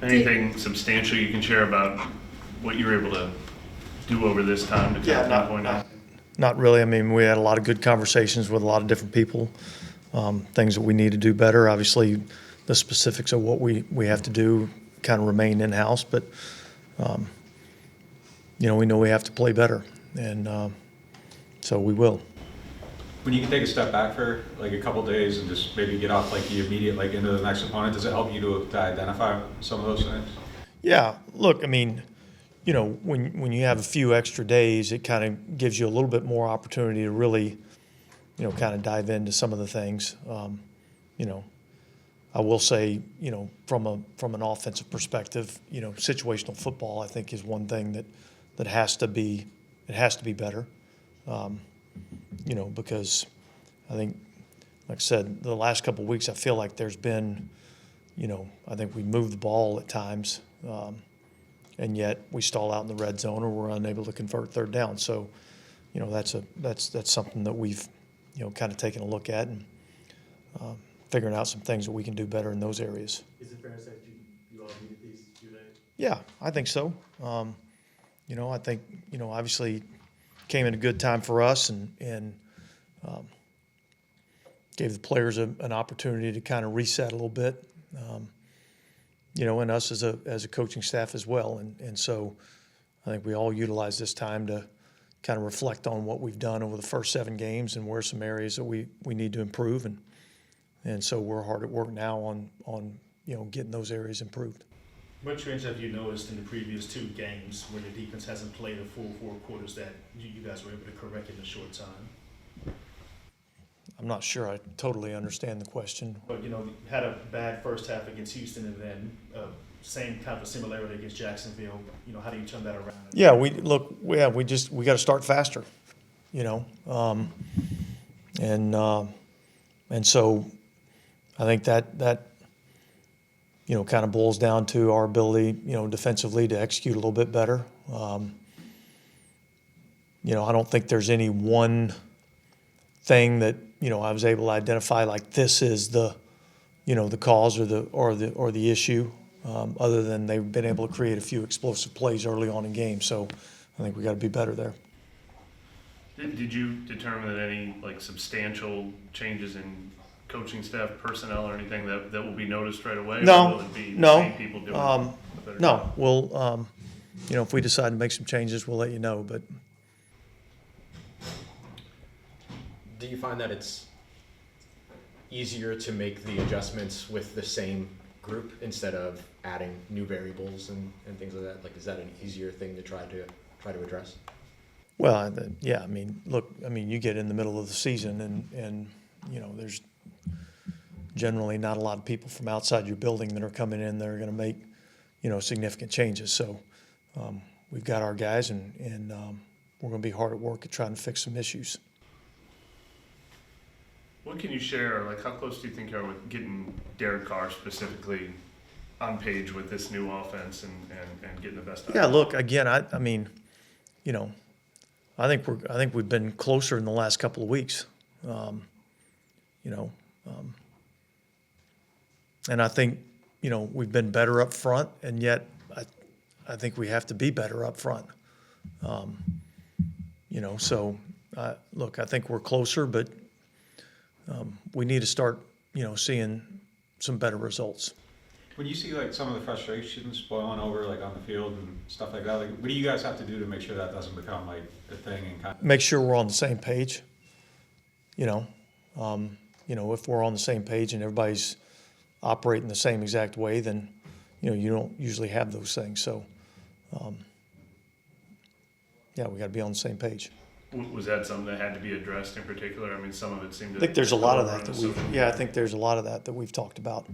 Anything substantial you can share about what you were able to do over this time to kind of pinpoint out? Not really. I mean, we had a lot of good conversations with a lot of different people, things that we need to do better. Obviously, the specifics of what we have to do kind of remain in-house, but, we know we have to play better, and so we will. When you can take a step back for like a couple days and just maybe get off like the immediate like into the next opponent, does it help you to identify some of those things? Yeah, look, I mean, when you have a few extra days, it kind of gives you a little bit more opportunity to really, kind of dive into some of the things. I will say, from an offensive perspective, situational football, I think, is one thing that has to be better. Because I think, like I said, the last couple of weeks, I feel like there's been, I think we moved the ball at times, and yet we stall out in the red zone or we're unable to convert third down. So, that's something that we've, kind of taken a look at and figuring out some things that we can do better in those areas. Is it fair to say that you all needed these 2 days? Yeah, I think so. I think, obviously came in a good time for us and gave the players an opportunity to kind of reset a little bit, and us as a coaching staff as well. And so I think we all utilize this time to kind of reflect on what we've done over the first 7 games and where some areas that we need to improve. And so we're hard at work now on getting those areas improved. What trends have you noticed in the previous 2 games where the defense hasn't played a full 4 quarters that you guys were able to correct in a short time? I'm not sure I totally understand the question. But, had a bad first half against Houston and then same kind of a similarity against Jacksonville. How do you turn that around? Yeah, we got to start faster, and so I think that kind of boils down to our ability, defensively to execute a little bit better. I don't think there's any one thing that, I was able to identify like this is the cause or the issue, other than they've been able to create a few explosive plays early on in games. So I think we got to be better there. Did you determine that any like substantial changes in coaching staff, personnel, or anything that will be noticed right away? No, or will it be the same people doing a better job? We'll, if we decide to make some changes, we'll let you know. But do you find that it's easier to make the adjustments with the same group instead of adding new variables and things like that? Like, is that an easier thing to try to address? Well, yeah. I mean, look. I mean, you get in the middle of the season, and there's generally not a lot of people from outside your building that are coming in that are going to make, significant changes. So we've got our guys, and we're going to be hard at work at trying to fix some issues. What can you share? Like, how close do you think you are with getting Derek Carr specifically on page with this new offense and getting the best out of it? Yeah. Look, again, I mean, I think we've been closer in the last couple of weeks. And I think, we've been better up front, and yet I think we have to be better up front. So look, I think we're closer, but we need to start, seeing some better results. When you see like some of the frustrations boiling over like on the field and stuff like that, like what do you guys have to do to make sure that doesn't become like a thing and kind of Make sure we're on the same page. If we're on the same page and everybody's operating the same exact way, then you don't usually have those things. So we got to be on the same page. Was that something that had to be addressed in particular? I mean, some of it seemed to. I think there's a lot of that I think there's a lot of that we've talked about.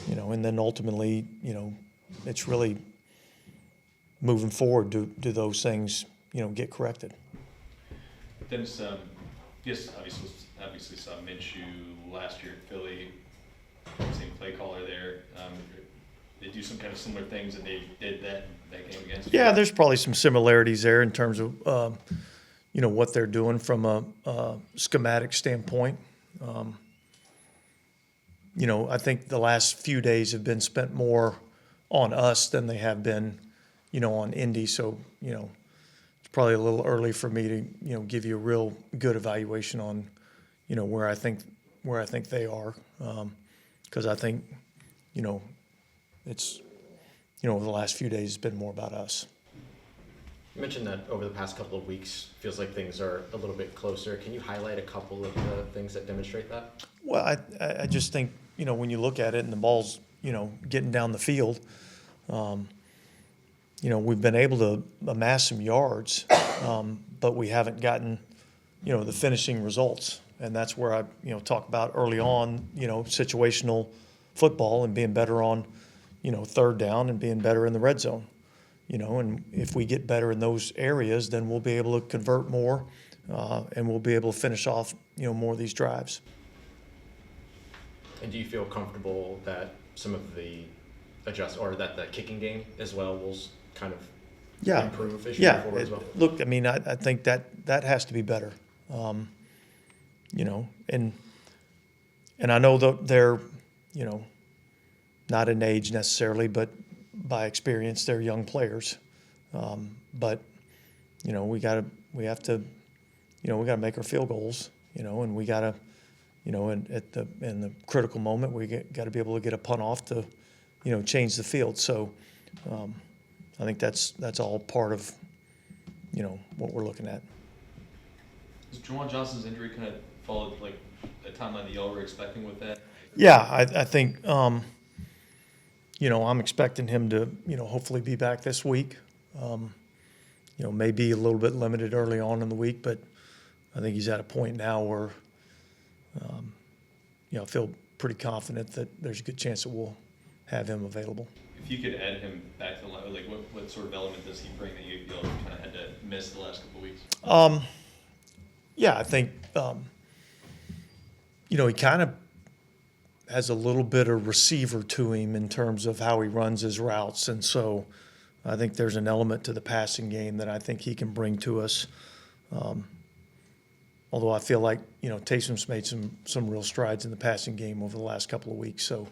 And then ultimately, it's really moving forward. Do those things, get corrected? Dennis, obviously saw Minshew last year at Philly, same play caller there. They do some kind of similar things, and they did that game against. Yeah, there's probably some similarities there in terms of what they're doing from a schematic standpoint. I think the last few days have been spent more on us than they have been, on Indy. So, it's probably a little early for me to, give you a real good evaluation on, where I think they are. Because I think, it's, over the last few days, it's been more about us. You mentioned that over the past couple of weeks, feels like things are a little bit closer. Can you highlight a couple of the things that demonstrate that? Well, I just think, when you look at it and the ball's, getting down the field, we've been able to amass some yards, but we haven't gotten, the finishing results. And that's where I, talk about early on, situational football and being better on, third down and being better in the red zone. And if we get better in those areas, then we'll be able to convert more, and we'll be able to finish off, more of these drives. And do you feel comfortable that some of the or that the kicking game as well will kind of improve as you go forward as well? Look, I mean, I think that has to be better. And I know that they're, not in age necessarily, but by experience, they're young players. But we have to make our field goals, and we got to, in the critical moment, we got to be able to get a punt off to, change the field. So I think that's all part of, what we're looking at. Is Juwan Johnson's injury kind of followed like a timeline that y'all were expecting with that? Yeah, I think, I'm expecting him to, hopefully be back this week. Maybe a little bit limited early on in the week, but I think he's at a point now where, I feel pretty confident that there's a good chance that we'll have him available. If you could add him back to the line, like what sort of element does he bring that y'all kind of had to miss the last couple of weeks? Yeah, I think, he kind of has a little bit of receiver to him in terms of how he runs his routes. And so I think there's an element to the passing game that I think he can bring to us. Although I feel like, Taysom's made some real strides in the passing game over the last couple of weeks. So,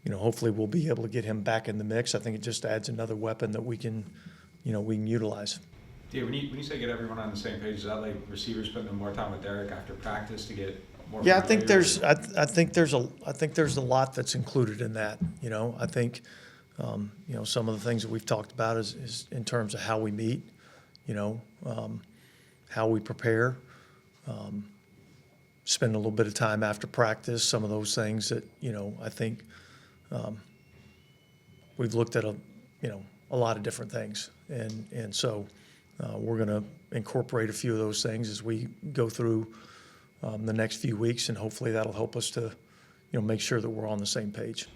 hopefully we'll be able to get him back in the mix. I think it just adds another weapon that we can utilize. Yeah, when you say get everyone on the same page, is that like receivers spending more time with Derek after practice to get more? Yeah, I think familiar? I think there's a lot that's included in that. I think, some of the things that we've talked about is in terms of how we meet, how we prepare, spend a little bit of time after practice, some of those things that, I think we've looked at a lot of different things. And so we're going to incorporate a few of those things as we go through the next few weeks, and hopefully that'll help us to, make sure that we're on the same page.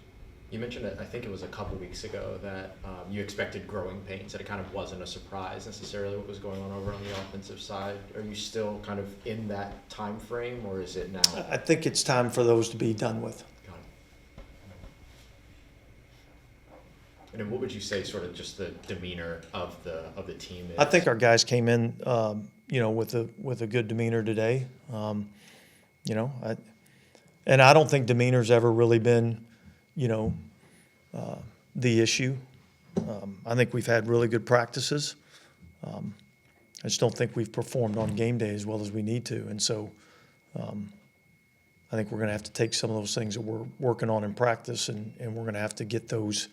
You mentioned that I think it was a couple weeks ago that you expected growing pains, that it kind of wasn't a surprise necessarily what was going on over on the offensive side. Are you still kind of in that time frame, or is it now? I think it's time for those to be done with. Got it. And then what would you say sort of just the demeanor of the team is? I think our guys came in, with a good demeanor today. And I don't think demeanor's ever really been, the issue. I think we've had really good practices. I just don't think we've performed on game day as well as we need to. And so I think we're going to have to take some of those things that we're working on in practice, and we're going to have to get those,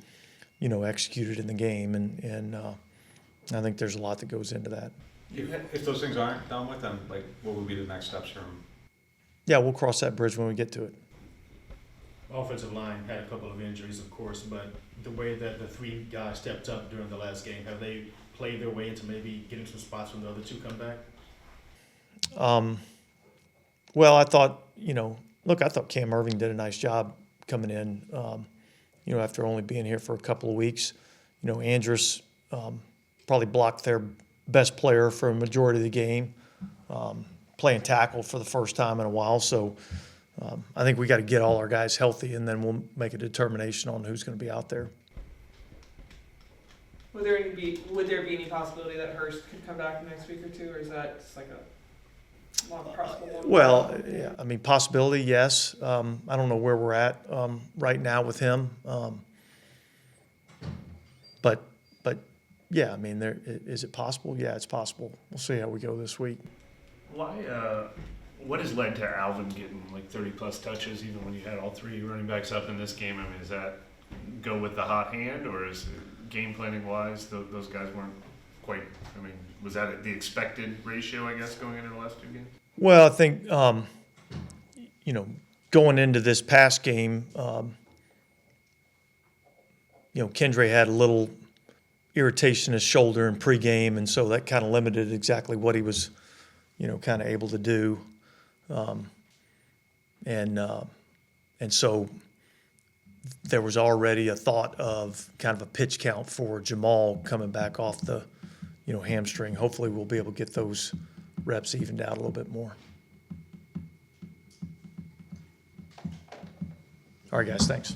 executed in the game. And I think there's a lot that goes into that. If those things aren't done with, then like what would be the next steps from? Yeah, we'll cross that bridge when we get to it. Offensive line had a couple of injuries, of course, but the way that the three guys stepped up during the last game, have they played their way into maybe getting some spots when the other two come back? Well, I thought, I thought Cam Irving did a nice job coming in, after only being here for a couple of weeks. Andrus probably blocked their best player for a majority of the game, playing tackle for the first time in a while. So I think we got to get all our guys healthy, and then we'll make a determination on who's going to be out there. Would there be any possibility that Hurst could come back next week or two, or is that just like more impressed with him? Well, yeah, I mean, possibility, yes. I don't know where we're at right now with him. But yeah, I mean, is it possible? Yeah, it's possible. We'll see how we go this week. Why? What has led to Alvin getting like 30+ touches, even when you had all three running backs up in this game? I mean, is that go with the hot hand, or is it game planning wise, those guys weren't quite? I mean, was that the expected ratio, I guess, going into the last two games? Well, I think going into this past game, Kendra had a little irritation in his shoulder in pregame, and so that kind of limited exactly what he was, kind of able to do. And so there was already a thought of kind of a pitch count for Jamal coming back off the, hamstring. Hopefully we'll be able to get those reps evened out a little bit more. All right, guys, thanks.